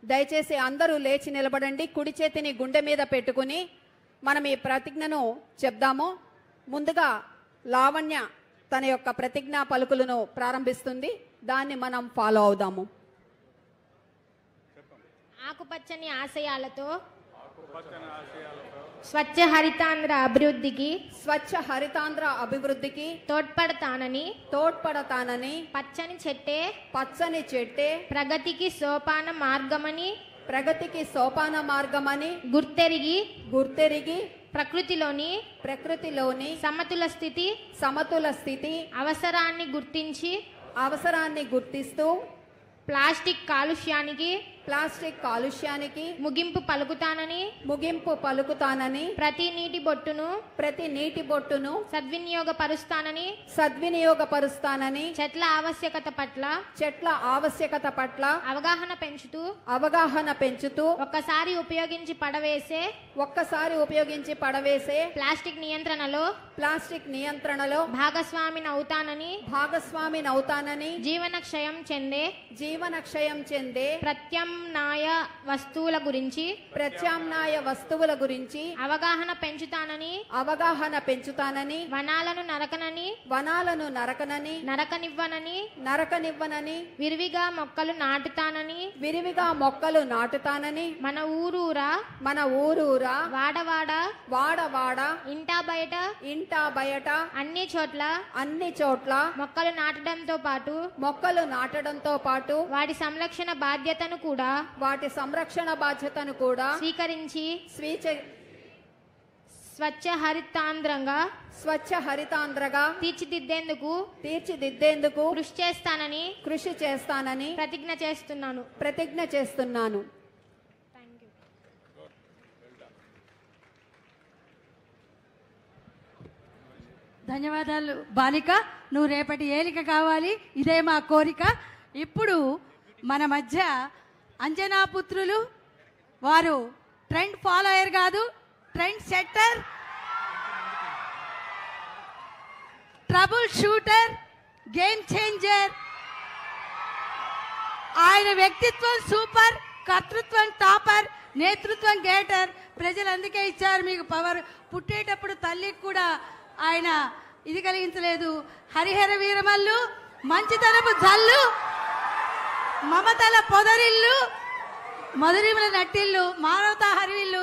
దయచేసి అందరూ లేచి నిలబడండి. కుడి చేతిని గుండె మీద పెట్టుకుని మనం ఈ ప్రతిజ్ఞను చెప్దాము. ముందుగా లావణ్య తన యొక్క ప్రతిజ్ఞా పలుకులను ప్రారంభిస్తుంది. దాన్ని మనం ఫాలో అవుదాము. ఆకుపచ్చని ఆశయాలతో స్వచ్ఛ హరితాంధ్ర అభివృద్ధికి తోడ్పడతానని పచ్చని చెట్టే ప్రగతికి సోపాన మార్గమని గుర్తెరిగి ప్రకృతిలోని సమతుల స్థితి అవసరాన్ని గుర్తిస్తూ ప్లాస్టిక్ కాలుష్యానికి ముగింపు పలుకుతానని ప్రతి నీటి బొట్టును సద్వినియోగపరుస్తానని చెట్ల ఆవశ్యకత పట్ల అవగాహన పెంచుతూ ఒక్కసారి ఉపయోగించి పడవేసే ప్లాస్టిక్ నియంత్రణలో భాగస్వామినవుతానని జీవనక్షయం చెందే ప్రత్యామ్నాయ వస్తువుల గురించి అవగాహన పెంచుతానని వనాలను నరకనివ్వనని విరివిగా మొక్కలు నాటుతానని మన ఊరూరా వాడవాడ ఇంటా బయట అన్ని చోట్ల మొక్కలు నాటడంతో పాటు వాటి సంరక్షణ బాధ్యతను కూడా స్వీకరించి స్వచ్ఛ హరితాంధ్రగా తీర్చిదిద్దేందుకు కృషి చేస్తానని ప్రతిజ్ఞ చేస్తున్నాను. ధన్యవాదాలు బాలిక. నువ్వు రేపటి ఏలిక కావాలి, ఇదే మా కోరిక. ఇప్పుడు మన మధ్య అంజనా పుత్రులు, వారు ట్రెండ్ ఫాలోయర్ కాదు, trend setter, trouble shooter, game changer. ఆయన వ్యక్తిత్వం సూపర్, కర్తృత్వం టాపర్, నేతృత్వం గేటర్. ప్రజలు అందుకే ఇచ్చారు మీకు పవర్. పుట్టేటప్పుడు తల్లికి కూడా ఆయన ఇది కలిగించలేదు. హరిహర వీరమల్లు, మంచితనపు జల్లు, మమతల పొదరిల్లు, మధురిమల నట్టిల్లు, మానవతా హరివిల్లు.